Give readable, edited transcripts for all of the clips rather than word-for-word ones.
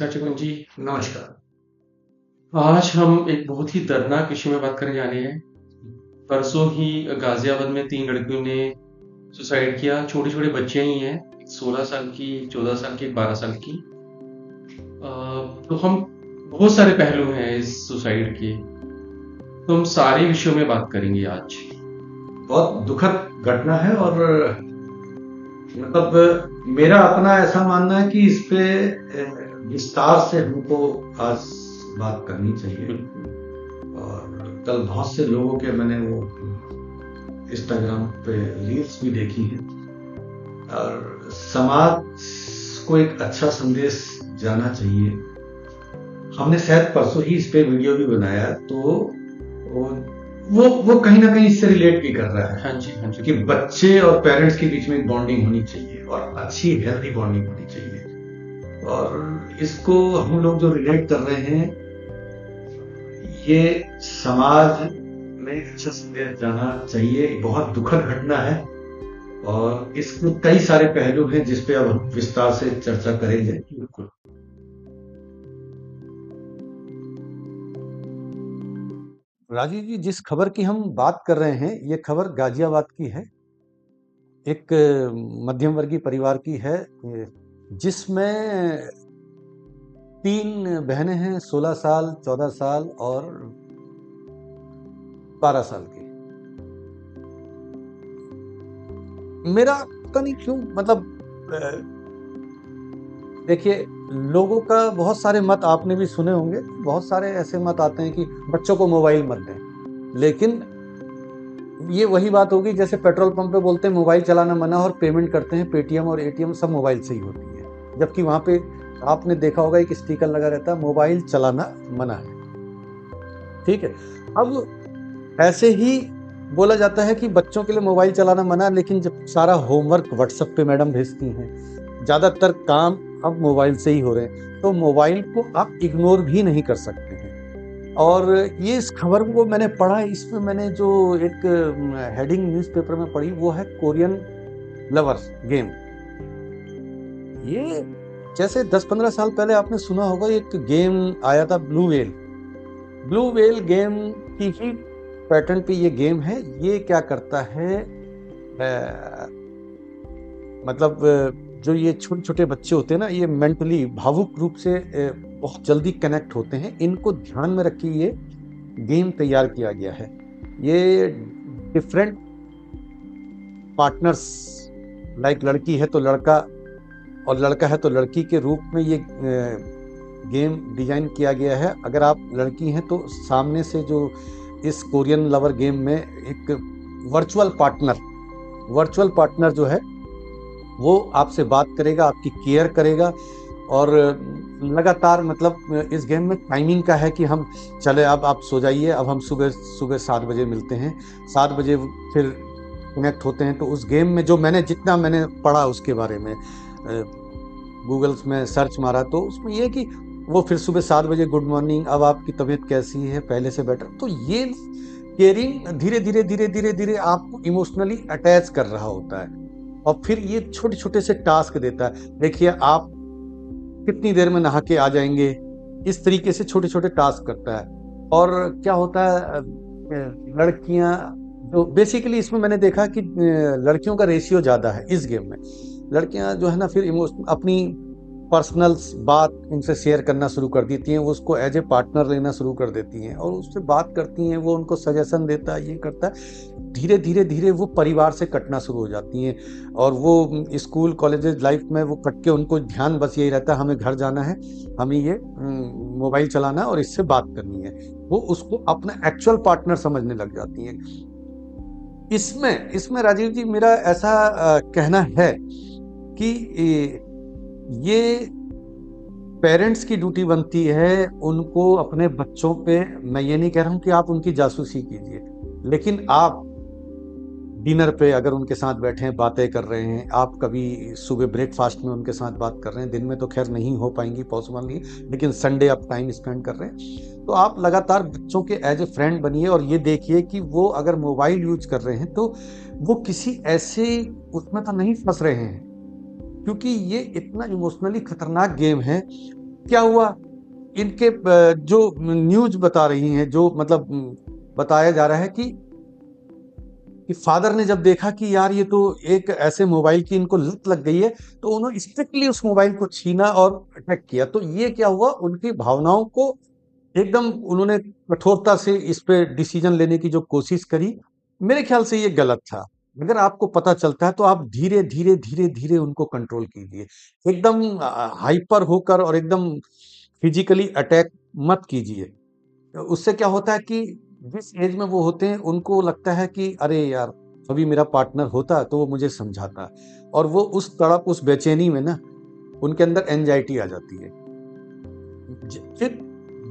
नमस्कार चिकन जी। नमस्कार। आज हम एक बहुत ही दर्दनाक विषय में बात करने जा रहे हैं। परसों ही गाजियाबाद में 3 लड़कियों ने सुसाइड किया। छोटे-छोटे बच्चियाँ ही हैं, एक 16 साल की, एक 14 साल की, एक 12 साल की। तो हम बहुत सारे पहलू हैं इस सुसाइड के, तो हम सारे विषयों में बात करेंगे आज। बहुत दुखद घटना है और मतलब मेरा अपना ऐसा मानना है कि इस पे विस्तार से हमको आज बात करनी चाहिए। बिल्कुल। और कल बहुत से लोगों के मैंने वो इंस्टाग्राम पे रील्स भी देखी हैं और समाज को एक अच्छा संदेश जाना चाहिए। हमने शायद परसों ही इस पे वीडियो भी बनाया, तो वो कहीं ना कहीं इससे रिलेट भी कर रहा है। हाँ जी, हाँ जी। कि बच्चे और पेरेंट्स के बीच में एक बॉन्डिंग होनी चाहिए और अच्छी हेल्दी बॉन्डिंग होनी चाहिए। और इसको हम लोग जो रिलेट कर रहे हैं, ये समाज में अच्छा संदेश जाना चाहिए। बहुत दुखद घटना है और इसमें कई सारे पहलू हैं जिस पे अब हम विस्तार से चर्चा करेंगे। बिल्कुल। राजीव जी, जिस खबर की हम बात कर रहे हैं, ये खबर गाजियाबाद की है। एक मध्यम वर्गीय परिवार की है, जिसमें 3 बहनें हैं, 16 साल, 14 साल और 12 साल की। मेरा पता नहीं क्यों, मतलब देखिए, लोगों का बहुत सारे मत आपने भी सुने होंगे। बहुत सारे ऐसे मत आते हैं कि बच्चों को मोबाइल मत दें, लेकिन ये वही बात होगी जैसे पेट्रोल पंप पे बोलते हैं मोबाइल चलाना मना और पेमेंट करते हैं पेटीएम और एटीएम सब मोबाइल से ही होती है, जबकि वहां पे आपने देखा होगा एक स्टिकर लगा रहता है मोबाइल चलाना मना है। ठीक है, अब ऐसे ही बोला जाता है कि बच्चों के लिए मोबाइल चलाना मना, लेकिन जब सारा होमवर्क व्हाट्सएप पे मैडम भेजती हैं, ज्यादातर काम अब मोबाइल से ही हो रहे हैं, तो मोबाइल को आप इग्नोर भी नहीं कर सकते हैं। और ये इस खबर को मैंने पढ़ा, इसमें मैंने जो एक हेडिंग न्यूज़पेपर में पढ़ी वो है कोरियन लवर्स गेम। ये जैसे 10-15 साल पहले आपने सुना होगा एक गेम आया था ब्लू वेल गेम की ही पैटर्न पे ये गेम है। ये क्या करता है, मतलब जो ये छोटे छोटे बच्चे होते हैं ना, ये मेंटली भावुक रूप से बहुत जल्दी कनेक्ट होते हैं। इनको ध्यान में रखिए, ये गेम तैयार किया गया है। ये डिफरेंट पार्टनर्स, लाइक लड़की है तो लड़का और लड़का है तो लड़की के रूप में ये गेम डिजाइन किया गया है। अगर आप लड़की हैं तो सामने से जो इस कोरियन लवर गेम में एक वर्चुअल पार्टनर जो है वो आपसे बात करेगा, आपकी केयर करेगा। और लगातार, मतलब इस गेम में टाइमिंग का है कि हम चले, अब आप सो जाइए, अब हम सुबह 7 बजे मिलते हैं, 7 बजे फिर कनेक्ट होते हैं। तो उस गेम में जो जितना मैंने पढ़ा उसके बारे में, गूगल में सर्च मारा, तो उसमें ये कि वो फिर सुबह 7 बजे गुड मॉर्निंग, अब आपकी तबीयत कैसी है, पहले से बेटर। तो ये केयरिंग धीरे धीरे आपको इमोशनली अटैच कर रहा होता है। और फिर ये छोटे छोटे से टास्क देता है, देखिए आप कितनी देर में नहा के आ जाएंगे, इस तरीके से छोटे छोटे टास्क करता है। और क्या होता है, लड़कियां जो बेसिकली इसमें मैंने देखा कि लड़कियों का रेशियो ज्यादा है इस गेम में। लड़कियां जो है ना, फिर इमोशनल अपनी पर्सनल बात उनसे शेयर करना शुरू कर देती हैं, वो उसको एज ए पार्टनर लेना शुरू कर देती हैं और उससे बात करती हैं, वो उनको सजेशन देता है, ये करता है। धीरे धीरे वो परिवार से कटना शुरू हो जाती हैं और वो स्कूल कॉलेजेस लाइफ में वो कट के उनको ध्यान बस यही रहता है, हमें घर जाना है, हमें ये मोबाइल चलाना है और इससे बात करनी है। वो उसको अपना एक्चुअल पार्टनर समझने लग जाती हैं। इसमें राजीव जी, मेरा ऐसा कहना है कि ये पेरेंट्स की ड्यूटी बनती है उनको अपने बच्चों पे, मैं ये नहीं कह रहा हूं कि आप उनकी जासूसी कीजिए, लेकिन आप डिनर पे अगर उनके साथ बैठे हैं, बातें कर रहे हैं, आप कभी सुबह ब्रेकफास्ट में उनके साथ बात कर रहे हैं, दिन में तो खैर नहीं हो पाएंगी, पॉसिबल नहीं, लेकिन संडे आप टाइम स्पेंड कर रहे हैं, तो आप लगातार बच्चों के एज ए फ्रेंड बनिए। और ये देखिए कि वो अगर मोबाइल यूज कर रहे हैं तो वो किसी ऐसे उसमें तो नहीं फंस रहे हैं, क्योंकि ये इतना इमोशनली खतरनाक गेम है। क्या हुआ, इनके जो न्यूज बता रही हैं, जो मतलब बताया जा रहा है कि फादर ने जब देखा कि यार ये तो एक ऐसे मोबाइल की इनको लत लग गई है, तो उन्होंने स्ट्रिक्टली उस मोबाइल को छीना और अटैक किया। तो ये क्या हुआ, उनकी भावनाओं को एकदम उन्होंने कठोरता से इस पे डिसीजन लेने की जो कोशिश करी, मेरे ख्याल से ये गलत था। अगर आपको पता चलता है तो आप धीरे धीरे धीरे धीरे उनको कंट्रोल कीजिए, एकदम हाइपर होकर और एकदम फिजिकली अटैक मत कीजिए। उससे क्या होता है कि जिस एज में वो होते हैं उनको लगता है कि अरे यार, अभी मेरा पार्टनर होता तो वो मुझे समझाता, और वो उस तड़प, उस बेचैनी में ना उनके अंदर एंजाइटी आ जाती है। फिर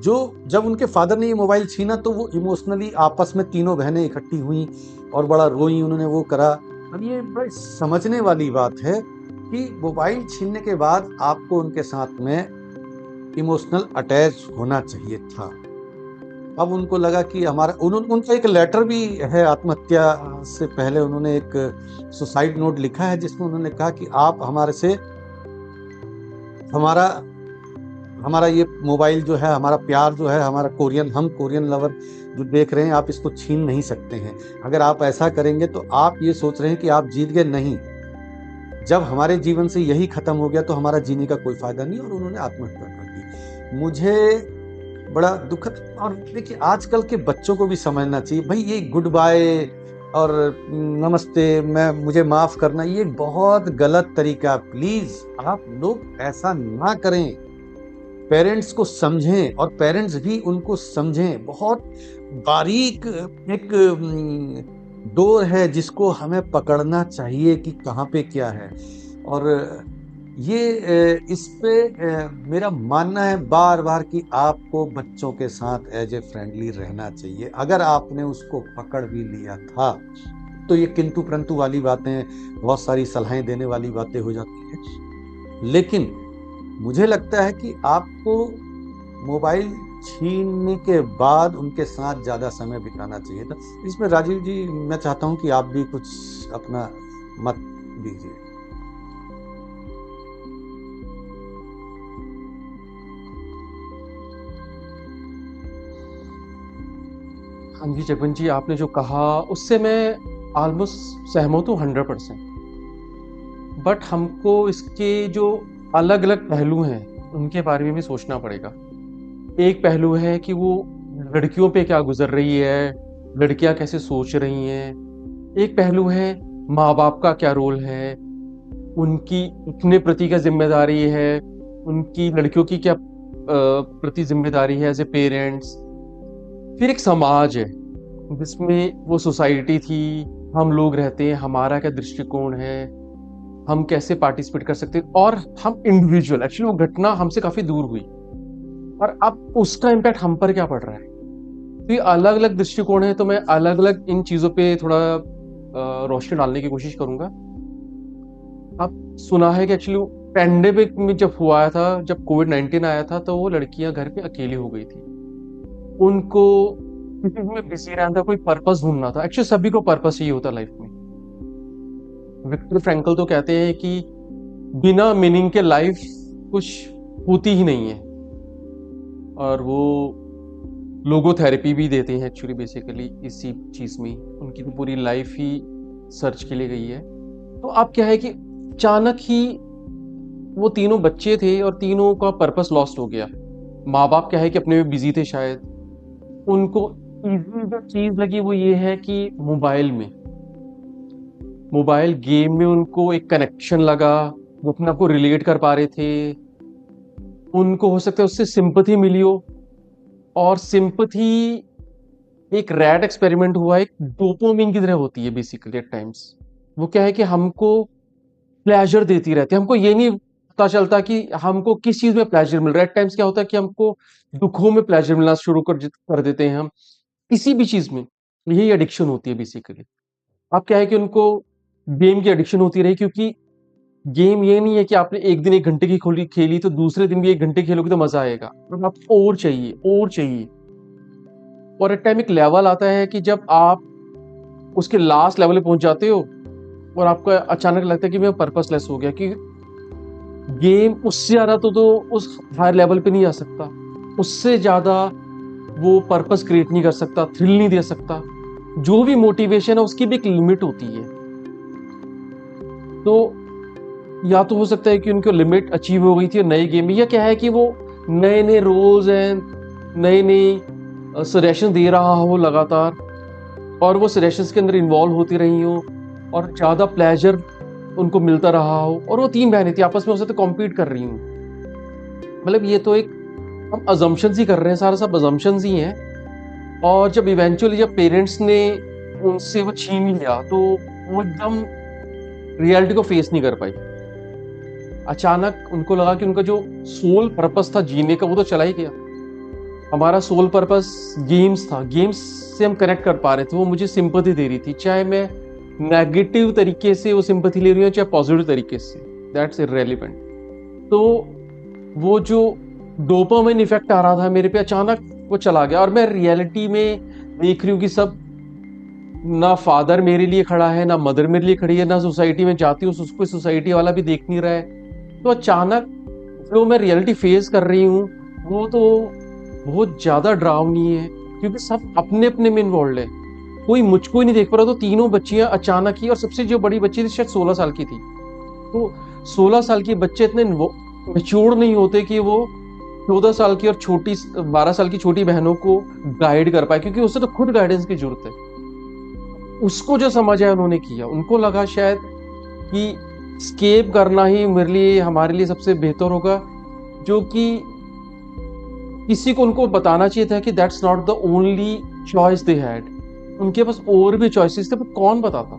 जो जब उनके फादर ने ये मोबाइल छीना तो वो इमोशनली आपस में तीनों बहनें इकट्ठी हुई और बड़ा रोई, उन्होंने वो करा। अब ये बड़ी समझने वाली बात है कि मोबाइल छीनने के बाद आपको उनके साथ में इमोशनल अटैच होना चाहिए था। अब उनको लगा कि हमारा उनका एक लेटर भी है, आत्महत्या से पहले उन्होंने एक सुसाइड नोट लिखा है जिसमें उन्होंने कहा कि आप हमारे से हमारा ये मोबाइल जो है, हमारा प्यार जो है, हमारा हम कोरियन लवर जो देख रहे हैं, आप इसको छीन नहीं सकते हैं। अगर आप ऐसा करेंगे तो आप ये सोच रहे हैं कि आप जीत गए, नहीं। जब हमारे जीवन से यही खत्म हो गया तो हमारा जीने का कोई फायदा नहीं, और उन्होंने आत्महत्या कर दी। मुझे बड़ा दुखद, और देखिए आजकल के बच्चों को भी समझना चाहिए भाई, ये गुड बाय और नमस्ते, मुझे माफ करना, ये बहुत गलत तरीका। प्लीज आप लोग ऐसा ना करें, पेरेंट्स को समझें और पेरेंट्स भी उनको समझें। बहुत बारीक एक डोर है जिसको हमें पकड़ना चाहिए कि कहाँ पे क्या है। और ये इस पे मेरा मानना है बार बार कि आपको बच्चों के साथ एज ए फ्रेंडली रहना चाहिए। अगर आपने उसको पकड़ भी लिया था तो ये किंतु परंतु वाली बातें, बहुत सारी सलाहें देने वाली बातें हो जाती हैं। लेकिन मुझे लगता है कि आपको मोबाइल छीनने के बाद उनके साथ ज्यादा समय बिताना चाहिए था। इसमें राजीव जी, मैं चाहता हूं कि आप भी कुछ अपना मत दीजिए। हाँ जी जगन जी, आपने जो कहा उससे मैं ऑलमोस्ट सहमत हूँ 100%। बट हमको इसके जो अलग अलग पहलू हैं उनके बारे में भी सोचना पड़ेगा। एक पहलू है कि वो लड़कियों पे क्या गुजर रही है, लड़कियां कैसे सोच रही हैं। एक पहलू है माँ बाप का क्या रोल है, उनकी अपने प्रति क्या जिम्मेदारी है, उनकी लड़कियों की क्या प्रति जिम्मेदारी है एज ए पेरेंट्स। फिर एक समाज है जिसमें वो सोसाइटी थी, हम लोग रहते हैं, हमारा क्या दृष्टिकोण है, हम कैसे पार्टिसिपेट कर सकते हैं, और हम इंडिविजुअल, एक्चुअली वो घटना हमसे काफी दूर हुई और अब उसका इम्पैक्ट हम पर क्या पड़ रहा है। तो ये अलग अलग दृष्टिकोण है, तो मैं अलग अलग इन चीजों पे थोड़ा रोशनी डालने की कोशिश करूंगा। अब सुना है कि एक्चुअली पैंडेमिक में जब हुआ था, जब कोविड-19 आया था, तो वो लड़कियां घर पे अकेली हो गई थी। उनको किसी में बिजी रहना था, कोई पर्पस ढूंढना था। एक्चुअली सभी को पर्पस चाहिए होता लाइफ में। विक्टर फ्रैंकल तो कहते हैं कि बिना मीनिंग के लाइफ कुछ होती ही नहीं है, और वो लोगोथेरेपी भी देते हैं एक्चुअली बेसिकली इसी चीज में। उनकी तो पूरी लाइफ ही सर्च के लिए गई है। तो अब क्या है कि अचानक ही वो तीनों बच्चे थे और तीनों का पर्पस लॉस्ट हो गया। माँ बाप क्या है कि अपने में बिजी थे शायद, उनको इजी जो चीज लगी वो ये है कि मोबाइल गेम में उनको एक कनेक्शन लगा, वो अपने आप को रिलेट कर पा रहे थे, उनको हो सकता है उससे सिंपथी मिली हो। और सिंपथी एक रैट एक्सपेरिमेंट हुआ, एक डोपामिन की तरह होती है बेसिकली एट टाइम्स। वो क्या है कि हमको प्लेजर देती रहती है, हमको ये नहीं पता चलता कि हमको किस चीज में प्लेजर मिल रहा है। एट टाइम्स क्या होता है कि हमको दुखों में प्लेजर मिलना शुरू कर देते हैं हम, किसी भी चीज में। यही एडिक्शन होती है बेसिकली। अब क्या है कि उनको गेम की एडिक्शन होती रही, क्योंकि गेम ये नहीं है कि आपने एक दिन 1 घंटे की खेली तो दूसरे दिन भी 1 घंटे खेलोगे तो मजा आएगा, तो आपको और चाहिए और चाहिए। और एक टाइम एक लेवल आता है कि जब आप उसके लास्ट लेवल पे पहुंच जाते हो और आपको अचानक लगता है कि मैं पर्पसलेस हो गया, कि गेम उससे ज़्यादा तो उस हायर लेवल पे नहीं आ सकता, उससे ज़्यादा वो पर्पस क्रिएट नहीं कर सकता, थ्रिल नहीं दे सकता। जो भी मोटिवेशन है उसकी भी एक लिमिट होती है। तो या तो हो सकता है कि उनको लिमिट अचीव हो गई थी और नए गेम में, या क्या है कि वो नए नए रोल्स हैं, नए नए सजेशन दे रहा हो लगातार, और वो सजेशंस के अंदर इन्वॉल्व होती रही हो और ज़्यादा प्लेजर उनको मिलता रहा हो। और वो 3 बहनें थी, आपस में उससे तो कॉम्पीट कर रही हूँ। मतलब ये तो एक हम अजम्पशंस ही कर रहे हैं, सारा सब अजम्पशंस ही हैं। और जब इवेंचुअली जब पेरेंट्स ने उनसे वो छीन लिया तो वो एकदम रियलिटी को फेस नहीं कर पाई। अचानक उनको लगा कि उनका जो सोल पर्पस था जीने का वो तो चला ही गया। हमारा सोल पर्पस गेम्स था, गेम्स से हम कनेक्ट कर पा रहे थे, वो मुझे सिंपैथी दे रही थी, चाहे मैं नेगेटिव तरीके से वो सिंपैथी ले रही हूँ चाहे पॉजिटिव तरीके से, दैट्स इररेलेवेंट। तो वो जो डोपामाइन इफेक्ट आ रहा था मेरे पे, अचानक वो चला गया। और मैं रियलिटी में देख रही हूँ कि सब, ना फादर मेरे लिए खड़ा है, ना मदर मेरे लिए खड़ी है, ना सोसाइटी में जाती हूँ उसको सोसाइटी वाला भी देख नहीं रहा है। तो अचानक जो मैं रियलिटी फेस कर रही हूँ वो तो बहुत ज्यादा डरावनी है, क्योंकि सब अपने अपने में इन्वॉल्व है, कोई मुझको ही नहीं देख पा रहा। तो तीनों बच्चियां अचानक ही, और सबसे जो बड़ी बच्ची थी शायद 16 साल की थी, तो 16 साल के बच्चे इतने मैच्योर नहीं होते कि वो 14 साल की और 12 साल की छोटी बहनों को गाइड कर पाए, क्योंकि उससे तो खुद गाइडेंस की जरूरत है। उसको जो समझ आया उन्होंने किया। उनको लगा शायद कि स्केप करना ही मेरे लिए, हमारे लिए सबसे बेहतर होगा, जो कि किसी को उनको बताना चाहिए था कि that's not the only choice they had. उनके पास और भी चॉइसेस थे, पर कौन बताता।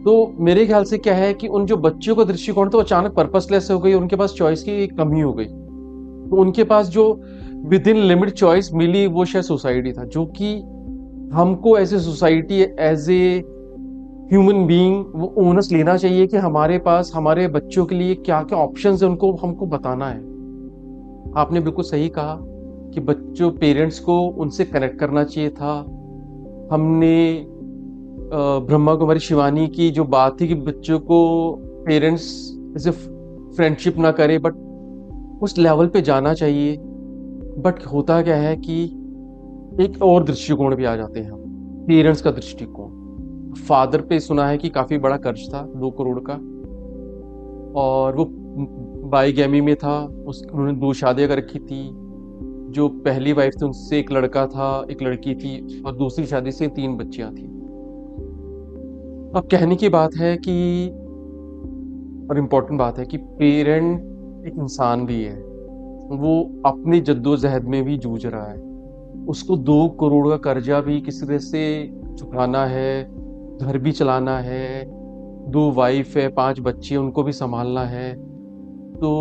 तो मेरे ख्याल से क्या है कि उन जो बच्चों का दृष्टिकोण तो अचानक पर्पसलेस हो गई, उनके पास चॉइस की कमी हो गई। तो उनके पास जो विद इन लिमिट चॉइस मिली वो शायद सोसाइटी था, जो कि हमको as a society, as a human being वो ओनर्स लेना चाहिए कि हमारे पास हमारे बच्चों के लिए क्या क्या ऑप्शंस है, उनको हमको बताना है। आपने बिल्कुल सही कहा कि बच्चों, पेरेंट्स को उनसे कनेक्ट करना चाहिए था। हमने ब्रह्मा कुमारी शिवानी की जो बात थी कि बच्चों को पेरेंट्स ऐसे फ्रेंडशिप ना करे, बट उस लेवल पे जाना चाहिए। बट होता क्या है कि एक और दृष्टिकोण भी आ जाते हैं हम, पेरेंट्स का दृष्टिकोण। फादर पे सुना है कि काफी बड़ा कर्ज था 2 करोड़ का, और वो बाईगैमी में था। उन्होंने 2 शादियां कर रखी थी। जो पहली वाइफ थी उनसे एक लड़का था, एक लड़की थी, और दूसरी शादी से 3 बच्चियां थी। अब कहने की बात है कि, और इम्पोर्टेंट बात है कि पेरेंट एक इंसान भी है, वो अपनी जद्दोजहद में भी जूझ रहा है। उसको 2 करोड़ का कर्जा भी किसी तरह से चुकाना है, घर भी चलाना है, 2 वाइफ है, 5 बच्चे, उनको भी संभालना है। तो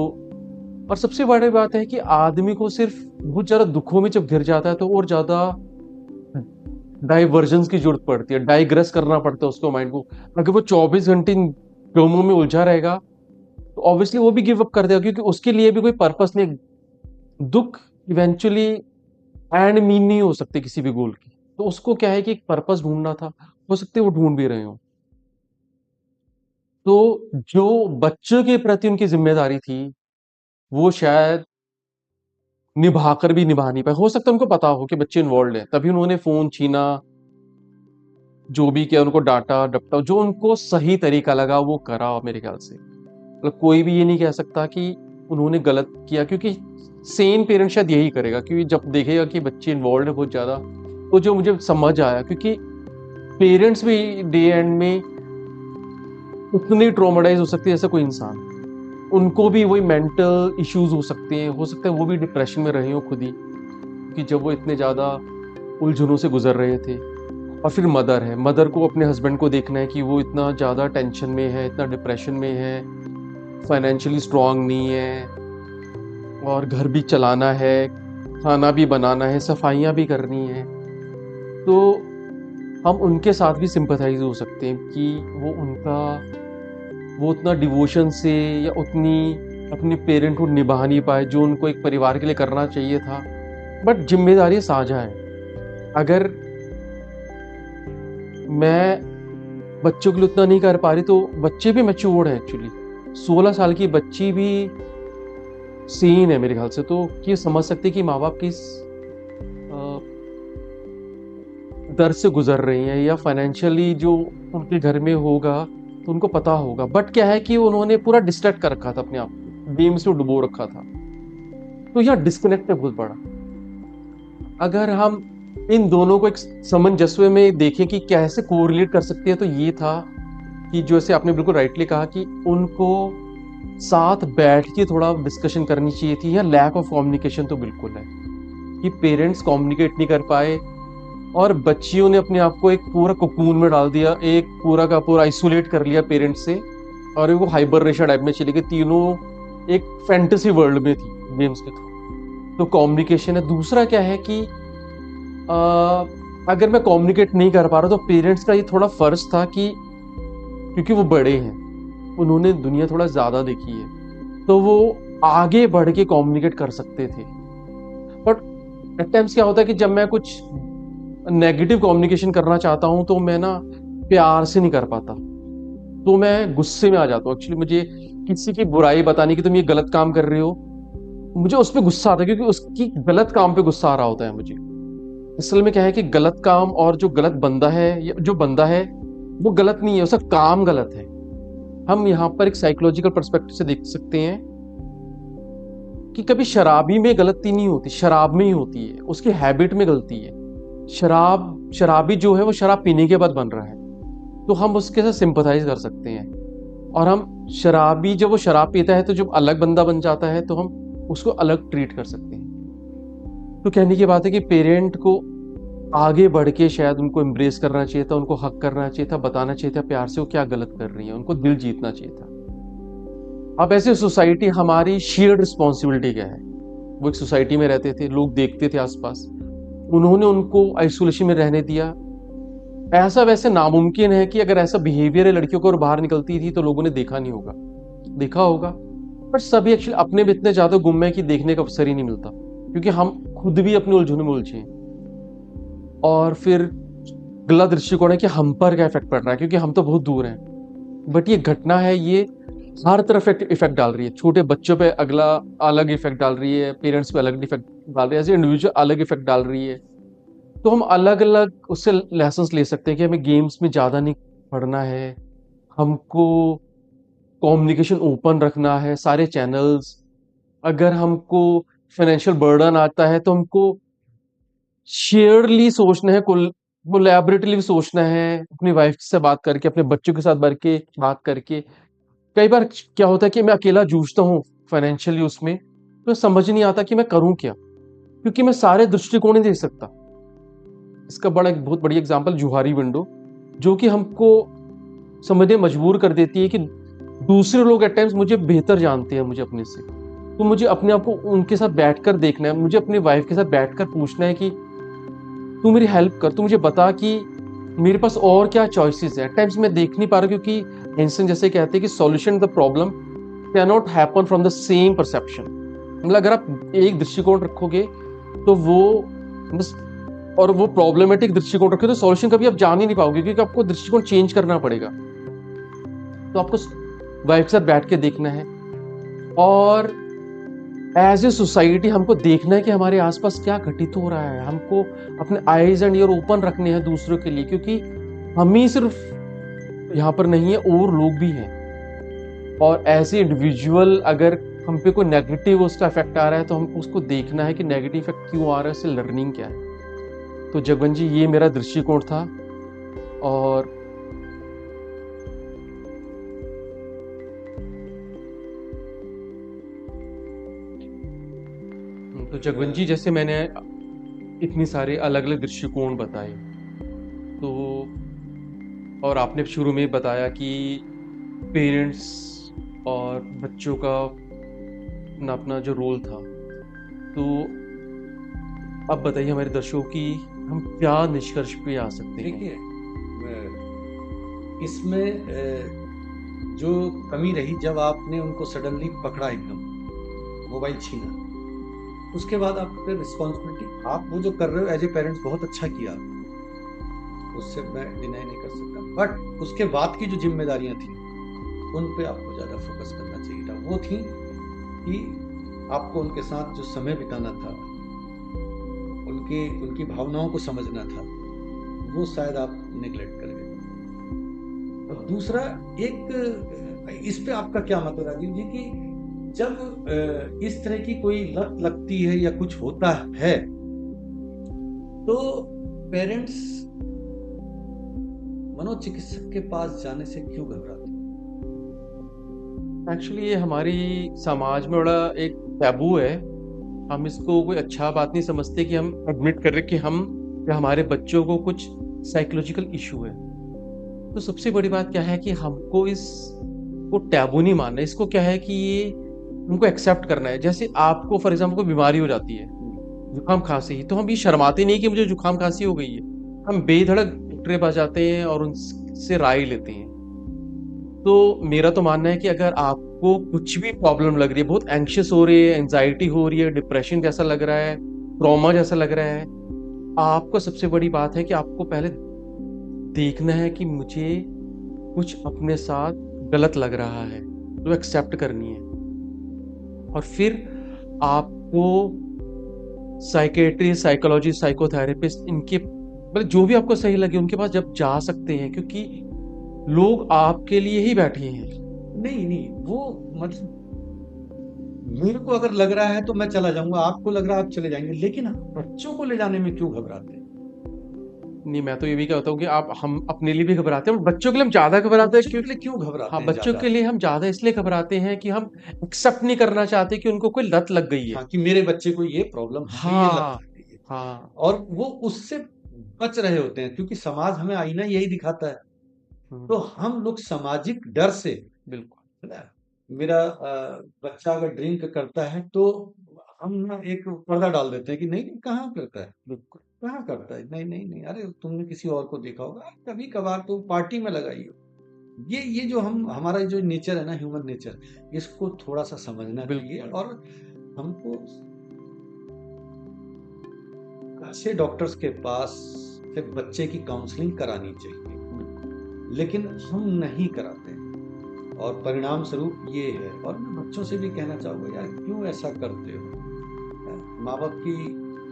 और सबसे बड़ी बात है कि आदमी को सिर्फ बहुत ज्यादा दुखों में जब घिर जाता है तो और ज्यादा डाइवर्जन की जरूरत पड़ती है, डाइग्रेस करना पड़ता है उसको, माइंड को। अगर वो 24 घंटे इन गमों में उलझा रहेगा तो ऑब्वियसली वो भी गिव अप कर देगा, क्योंकि उसके लिए भी कोई पर्पस नहीं। दुख इवेंचुअली एंड मीन नहीं हो सकते किसी भी गोल की। तो उसको क्या है कि एक पर्पस ढूंढना था, हो सकते वो ढूंढ भी रहे हो। तो जो बच्चों के प्रति उनकी जिम्मेदारी थी वो शायद निभाकर भी निभा नहीं पाए। हो सकता है उनको पता हो कि बच्चे इन्वॉल्व हैं, तभी उन्होंने फोन छीना, जो भी किया, उनको डांटा डपटा, जो उनको सही तरीका लगा वो करा मेरे ख्याल से। मतलब कोई भी ये नहीं कह सकता कि उन्होंने गलत किया, क्योंकि सेम पेरेंट शायद यही करेगा, क्योंकि जब देखेगा कि बच्चे इन्वॉल्व है बहुत ज्यादा। तो जो मुझे समझ आया, क्योंकि पेरेंट्स भी डे एंड में उतने ट्रॉमेटाइज हो सकते हैं जैसे कोई इंसान, उनको भी वही मेंटल इश्यूज हो सकते हैं, हो सकता है वो भी डिप्रेशन में रहे हो खुद ही, कि जब वो इतने ज्यादा उलझनों से गुजर रहे थे। और फिर मदर है, मदर को अपने हस्बैंड को देखना है कि वो इतना ज़्यादा टेंशन में है, इतना डिप्रेशन में है, फाइनेंशियली स्ट्रांग नहीं है, और घर भी चलाना है, खाना भी बनाना है, सफाइयाँ भी करनी है। तो हम उनके साथ भी सिंपथाइज हो सकते हैं कि वो उतना डिवोशन से या उतनी अपनी पेरेंटहुड निभा नहीं पाए जो उनको एक परिवार के लिए करना चाहिए था। बट जिम्मेदारी साझा है। अगर मैं बच्चों के लिए उतना नहीं कर पा रही तो बच्चे भी मैच्योर हैं एक्चुअली, 16 साल की बच्ची भी सीन है मेरे ख्याल से, तो ये समझ सकते हैं कि माँ बाप किस दर से गुजर रही हैं, या फाइनेंशियली जो उनके घर में होगा तो उनको पता होगा। बट क्या है कि उन्होंने पूरा डिस्ट्रैक्ट कर रखा था अपने आप को, गेम्स में डुबो रखा था। तो यह डिस्कनेक्ट है बहुत बड़ा। अगर हम इन दोनों को एक सामंजस्य में देखें कि कैसे कोरिलेट कर सकते हैं, तो ये था कि जैसे आपने बिल्कुल राइटली कहा कि उनको साथ बैठ के थोड़ा डिस्कशन करनी चाहिए थी। या लैक ऑफ कम्युनिकेशन तो बिल्कुल है कि पेरेंट्स कम्युनिकेट नहीं कर पाए और बच्चियों ने अपने आप को एक पूरा कोकून में डाल दिया, एक पूरा का पूरा आइसोलेट कर लिया पेरेंट्स से, और वो हाइबरनेशन टाइप में चली गई। तीनों एक फैंटेसी वर्ल्ड में थी गेम्स के थ्रू। तो कम्युनिकेशन है। दूसरा क्या है कि अगर मैं कम्युनिकेट नहीं कर पा रहा तो पेरेंट्स का ये थोड़ा फर्ज था कि क्योंकि वो बड़े हैं, उन्होंने दुनिया थोड़ा ज्यादा देखी है, तो वो आगे बढ़ के कम्युनिकेट कर सकते थे। बट एट टाइम्स क्या होता है कि जब मैं कुछ नेगेटिव कम्युनिकेशन करना चाहता हूं तो मैं ना प्यार से नहीं कर पाता, तो मैं गुस्से में आ जाता हूँ। एक्चुअली मुझे किसी की बुराई बताने की, तुम ये गलत काम कर रहे हो, मुझे उस पर गुस्सा आता है क्योंकि उसकी गलत काम पे गुस्सा आ रहा होता है मुझे। असल में क्या है कि गलत काम और जो गलत बंदा है, जो बंदा है वो गलत नहीं है, उसका काम गलत है। हम यहाँ पर एक साइकोलॉजिकल पर्सपेक्टिव से देख सकते हैं कि कभी शराबी में गलती नहीं होती, शराब में ही होती है, उसकी हैबिट में गलती है। शराबी जो है वो शराब पीने के बाद बन रहा है, तो हम उसके साथ सिंपथाइज कर सकते हैं। और हम शराबी जब वो शराब पीता है तो जब अलग बंदा बन जाता है तो हम उसको अलग ट्रीट कर सकते हैं। तो कहने की बात है कि पेरेंट को आगे बढ़ के शायद उनको एम्ब्रेस करना चाहिए था, उनको हक करना चाहिए था, बताना चाहिए था प्यार से वो क्या गलत कर रही है, उनको दिल जीतना चाहिए था। अब ऐसे सोसाइटी, हमारी शेयर्ड रिस्पॉन्सिबिलिटी क्या है? वो एक सोसाइटी में रहते थे, लोग देखते थे आसपास, उन्होंने उनको आइसोलेशन में रहने दिया। ऐसा वैसे नामुमकिन है कि अगर ऐसा बिहेवियर है लड़कियों को और बाहर निकलती थी तो लोगों ने देखा नहीं होगा, देखा होगा। बट सभी एक्चुअली अपने भी इतने ज्यादा गुम है कि देखने का अवसर ही नहीं मिलता, क्योंकि हम खुद भी अपने उलझनों में उलझे हैं। और फिर गलत दृष्टिकोण है कि हम पर क्या इफेक्ट पड़ रहा है, क्योंकि हम तो बहुत दूर हैं। बट ये घटना है, ये हर तरफ इफेक्ट डाल रही है। छोटे बच्चों पे अगला अलग इफेक्ट डाल रही है, पेरेंट्स पे अलग इफेक्ट डाल रही है, एज इंडिविजुअल अलग इफेक्ट डाल रही है। तो हम अलग अलग उससे लेसन्स ले सकते हैं कि हमें गेम्स में ज़्यादा नहीं पढ़ना है, हमको कम्युनिकेशन ओपन रखना है, सारे चैनल्स। अगर हमको फाइनेंशियल बर्डन आता है तो हमको शेयरली सोचना है, कोलैबोरेटिवली सोचना है, अपनी वाइफ से बात करके, अपने बच्चों के साथ बैठ के बात करके। कई बार क्या होता है कि मैं अकेला जूझता हूँ फाइनेंशियली उसमें, तो समझ नहीं आता कि मैं करूँ क्या, क्योंकि मैं सारे दृष्टिकोण नहीं देख सकता। इसका बहुत बड़ी एग्जांपल जुहारी विंडो, जो कि हमको समझने मजबूर कर देती है कि दूसरे लोग एट टाइम्स मुझे बेहतर जानते हैं मुझे अपने से, तो मुझे अपने आप को उनके साथ बैठकर देखना है, मुझे अपनी वाइफ के साथ बैठकर पूछना है कि तू मेरी हेल्प कर, तू मुझे बता कि मेरे पास और क्या चॉइसेस है। एट टाइम्स मैं देख नहीं पा रहा, क्योंकि एंसन जैसे कहते हैं कि solution the problem can not happen from the same perception. मतलब अगर आप एक दृष्टिकोण रखोगे तो और वो प्रॉब्लमेटिक दृष्टिकोण रखे तो सॉल्यूशन कभी आप जान ही नहीं पाओगे, क्योंकि आपको दृष्टिकोण चेंज करना पड़ेगा। तो आपको वाइफ के साथ बैठ के देखना है, और एज ए सोसाइटी हमको देखना है कि हमारे आसपास क्या घटित हो रहा है। हमको अपने आईज एंड ईयर ओपन रखने हैं दूसरों के लिए, क्योंकि हम ही सिर्फ यहाँ पर नहीं है, और लोग भी हैं। और एज ए इंडिविजुअल अगर हम पे कोई नेगेटिव उसका इफेक्ट आ रहा है तो हमको उसको देखना है कि नेगेटिव इफेक्ट क्यों आ रहा है, उससे लर्निंग क्या है। तो जगन जी, ये मेरा दृष्टिकोण था। और तो जगन जी, जैसे मैंने इतनी सारे अलग अलग दृष्टिकोण बताए, तो और आपने शुरू में बताया कि पेरेंट्स और बच्चों का अपना जो रोल था, तो अब बताइए हमारे दर्शकों की हम क्या निष्कर्ष पे आ सकते हैं? देखिए, इसमें जो कमी रही, जब आपने उनको सडनली पकड़ा, एकदम मोबाइल छीना, उसके बाद आप पे रिस्पॉन्सिबिलिटी, आप वो जो कर रहे हो एज ए पेरेंट्स बहुत अच्छा किया, उससे मैं डिनाई नहीं कर सकता। बट उसके बाद की जो जिम्मेदारियां थी उन पे आपको ज़्यादा फोकस करना चाहिए था। वो थी कि आपको उनके साथ जो समय बिताना था, उनकी भावनाओं को समझना था, वो शायद आप नेगलेक्ट कर गए। और दूसरा एक, इस पे आपका क्या मत है राजीव जी, कि जब इस तरह की कोई लत लगती है या कुछ होता है तो पेरेंट्स मनोचिकित्सक के पास जाने से क्यों घबराते हैं? एक्चुअली ये हमारी समाज में बड़ा एक टैबू है। हम इसको कोई अच्छा बात नहीं समझते कि हम एडमिट कर रहे कि हम या हमारे बच्चों को कुछ साइकोलॉजिकल इशू है। तो सबसे बड़ी बात क्या है कि हमको इसको टैबू नहीं मानना। इसको क्या है कि ये हमको एक्सेप्ट करना है। जैसे आपको फॉर एग्जाम्पल कोई बीमारी हो जाती है, जुकाम खांसी, तो हम ये शर्माते नहीं कि मुझे जुकाम खांसी हो गई है। हम बेधड़क डॉक्टर के पास जाते हैं और उनसे राय लेते हैं। तो मेरा तो मानना है कि अगर आपको कुछ भी प्रॉब्लम लग रही है, बहुत एंग्शियस हो रही है, एंजाइटी हो रही है, डिप्रेशन जैसा लग रहा है, ट्रॉमा जैसा लग रहा है, आपको सबसे बड़ी बात है कि आपको पहले देखना है कि मुझे कुछ अपने साथ गलत लग रहा है, तो एक्सेप्ट करनी है। और फिर आपको साइकेट्री, साइकोलॉजी, साइकोथेरेपिस्ट, इनके मतलब जो भी आपको सही लगे उनके पास जब जा सकते हैं, क्योंकि लोग आपके लिए ही बैठे हैं। नहीं, वो मतलब मेरे को अगर लग रहा है तो मैं चला जाऊंगा, आपको लग रहा है आप चले जाएंगे, लेकिन बच्चों को ले जाने में क्यों घबराते हैं? नहीं, मैं तो ये भी कहता हूँ कि हम अपने लिए भी घबराते हैं, बच्चों के लिए हम ज्यादा घबराते हैं। बच्चों के लिए क्यों घबराते हाँ, हैं बच्चों ज्यादा? के लिए हम ज्यादा इसलिए घबराते हैं कि हम एक्सेप्ट नहीं करना चाहते कि उनको कोई लत लग गई है। हाँ, कि मेरे बच्चे को ये प्रॉब्लम है, ये लत हाँ, लग गई है, हाँ, और वो उससे बच रहे होते हैं, क्योंकि समाज हमें आईना यही दिखाता है। तो हम लोग सामाजिक डर से, बिल्कुल। है ना, मेरा बच्चा अगर ड्रिंक करता है तो हम ना एक पर्दा डाल देते हैं कि नहीं नहीं, कहाँ करता है, बिल्कुल। कहाँ करता है, नहीं नहीं नहीं, अरे तुमने किसी और को देखा होगा, कभी कभार तो पार्टी में लगाई हो। ये जो हमारा जो नेचर है ना, ह्यूमन नेचर, इसको थोड़ा सा समझना चाहिए, बिल्कुल। और हमको अच्छे डॉक्टर्स के पास से बच्चे की काउंसलिंग करानी चाहिए, लेकिन हम नहीं कराते हैं, और परिणाम स्वरूप ये है। और मैं बच्चों से भी कहना चाहूँगा, यार क्यों ऐसा करते हो? माँ बाप की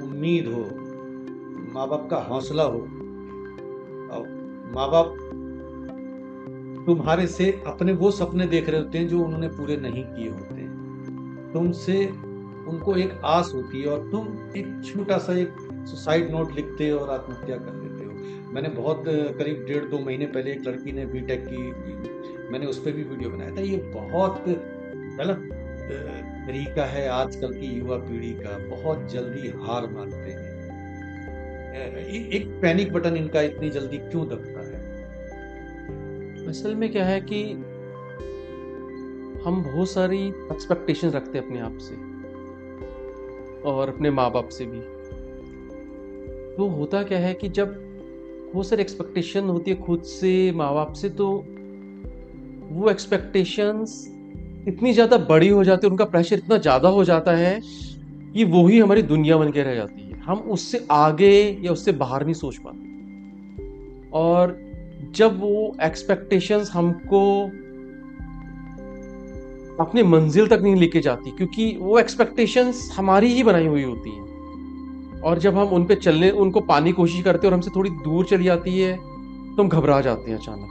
उम्मीद हो, माँ बाप का हौसला हो, और माँ बाप तुम्हारे से अपने वो सपने देख रहे होते हैं जो उन्होंने पूरे नहीं किए होते हैं। तुमसे उनको एक आस होती है, और तुम एक छोटा सा एक सुसाइड नोट लिखते हो और आत्महत्या कर लेते हो। मैंने बहुत करीब 1.5-2 महीने पहले एक लड़की ने बीटेक की, मैंने उस पर भी वीडियो बनाया था। ये बहुत गलत तरीका है आजकल की युवा पीढ़ी का, बहुत जल्दी हार मानते हैं। एक पैनिक बटन इनका इतनी जल्दी क्यों दबता है? असल में क्या है कि हम बहुत सारी एक्सपेक्टेशन रखते हैं अपने आप से और अपने माँ बाप से भी। तो होता क्या है कि जब बहुत सारी एक्सपेक्टेशन होती है खुद से, माँ बाप से, तो वो एक्सपेक्टेशंस इतनी ज़्यादा बड़ी हो जाती है, उनका प्रेशर इतना ज़्यादा हो जाता है कि वो ही हमारी दुनिया बन के रह जाती है। हम उससे आगे या उससे बाहर नहीं सोच पाते। और जब वो एक्सपेक्टेशंस हमको अपनी मंजिल तक नहीं लेके जाती, क्योंकि वो एक्सपेक्टेशंस हमारी ही बनाई हुई होती हैं, और जब हम उन पे चलने, उनको पाने की कोशिश करते हैं और हमसे थोड़ी दूर चली जाती है, तो हम घबरा जाते हैं अचानक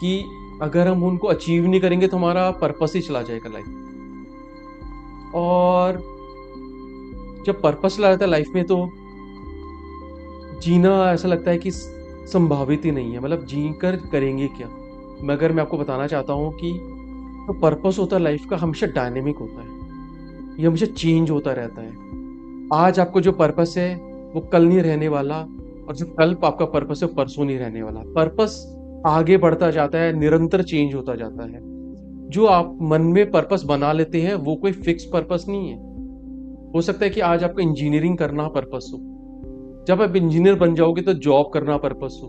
कि अगर हम उनको अचीव नहीं करेंगे तो हमारा पर्पस ही चला जाएगा लाइफ। और जब पर्पस चला जाता है लाइफ में, तो जीना ऐसा लगता है कि संभावित ही नहीं है। मतलब जी कर करेंगे क्या? मगर मैं आपको बताना चाहता हूँ कि जो पर्पस होता है लाइफ का, हमेशा डायनेमिक होता है, ये हमेशा चेंज होता रहता है। आज आपको जो पर्पस है वो कल नहीं रहने वाला, और जो कल आपका पर्पस है वो परसों नहीं रहने वाला। पर्पस आगे बढ़ता जाता है, निरंतर चेंज होता जाता है। जो आप मन में पर्पस बना लेते हैं वो कोई फिक्स पर्पस नहीं है। हो सकता है कि आज आपको इंजीनियरिंग करना पर्पस हो, जब आप इंजीनियर बन जाओगे तो जॉब करना पर्पस हो,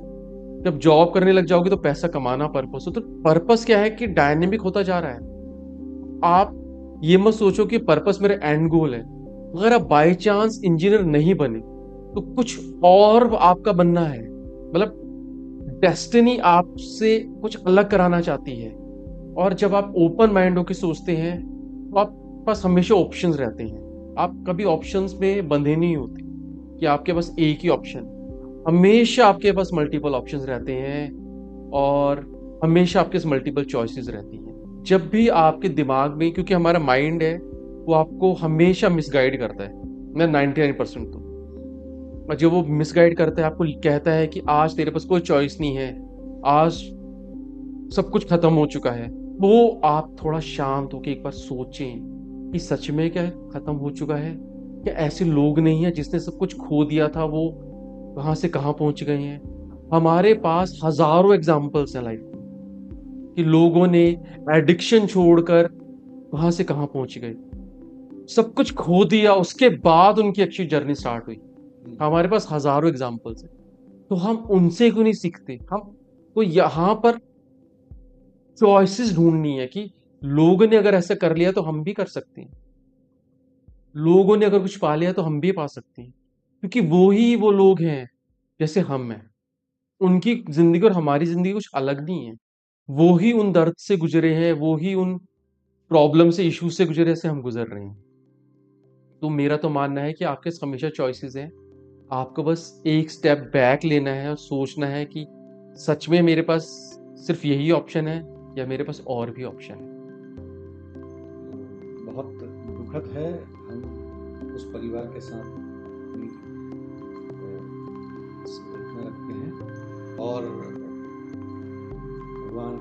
जब जॉब करने लग जाओगे तो पैसा कमाना पर्पस हो। तो पर्पस क्या है कि डायनेमिक होता जा रहा है। आप ये मत सोचो कि पर्पस मेरा एंड गोल है। अगर आप बाय चांस इंजीनियर नहीं बने तो कुछ और आपका बनना है। मतलब डेस्टिनी आपसे कुछ अलग कराना चाहती है, और जब आप ओपन माइंड होकर सोचते हैं तो आप पास हमेशा ऑप्शंस रहते हैं। आप कभी ऑप्शंस में बंधे नहीं होते कि आपके पास एक ही ऑप्शन, हमेशा आपके पास मल्टीपल ऑप्शंस रहते हैं और हमेशा आपके पास मल्टीपल चॉइसेस रहती हैं। जब भी आपके दिमाग में, क्योंकि हमारा माइंड है वो आपको हमेशा मिसगाइड करता है, मैं 99% तो, और जब वो मिसगाइड करता है आपको कहता है कि आज तेरे पास कोई चॉइस नहीं है, आज सब कुछ खत्म हो चुका है, वो आप थोड़ा शांत होकर एक बार सोचें कि सच में क्या खत्म हो चुका है? क्या ऐसे लोग नहीं है जिसने सब कुछ खो दिया था, वो कहां से कहां पहुंच गए हैं? हमारे पास हजारों एग्जाम्पल्स हैं लाइफ कि लोगों ने एडिक्शन छोड़कर कहां से कहां पहुंच गए, सब कुछ खो दिया, उसके बाद उनकी अच्छी जर्नी स्टार्ट हुई। हमारे पास हजारों एग्जाम्पल्स हैं, तो हम उनसे क्यों नहीं सीखते? हमको यहाँ पर चॉइसेस ढूंढनी है कि लोगों ने अगर ऐसा कर लिया तो हम भी कर सकते हैं, लोगों ने अगर कुछ पा लिया तो हम भी पा सकते हैं, क्योंकि वो लोग हैं जैसे हम हैं। उनकी जिंदगी और हमारी जिंदगी कुछ अलग नहीं है, वो ही उन दर्द से गुजरे हैं, वो ही उन प्रॉब्लम से, इश्यू से गुजरे से हम गुजर रहे हैं। तो मेरा तो मानना है कि आपके पास हमेशा चॉइसेस हैं, आपको बस एक स्टेप बैक लेना है और सोचना है कि सच में मेरे पास सिर्फ यही ऑप्शन है या मेरे पास और भी ऑप्शन है। बहुत दुखद है, हम उस परिवार के साथ में रखते हैं और भगवान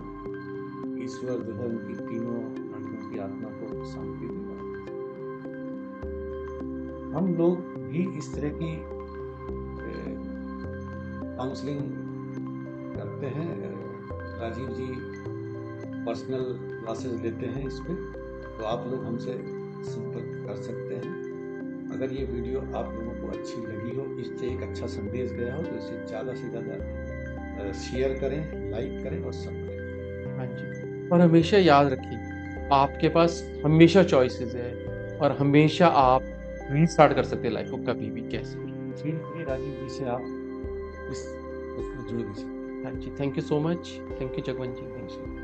ईश्वर जो है उनकी तीनों लड़कियों की आत्मा को शांति देगा। हम लोग भी इस तरह की काउंसलिंग करते हैं। राजीव जी पर्सनल क्लासेस लेते हैं इस पे, तो आप लोग हमसे संपर्क कर सकते हैं। अगर ये वीडियो आप लोगों को अच्छी लगी हो, इससे एक अच्छा संदेश गया हो, तो इसे ज़्यादा से ज़्यादा शेयर करें, लाइक करें और सब करें। हाँ जी, और हमेशा याद रखिए आपके पास हमेशा चॉइसेस है और हमेशा आप रीस्टार्ट कर सकते हैं लाइफ को कभी भी, कैसे भी। फिर राजीव जी से आप इस उसमें जुड़ भी सकते हैं। हाँ जी, thank you so much, thank you Jagwant ji, thank you.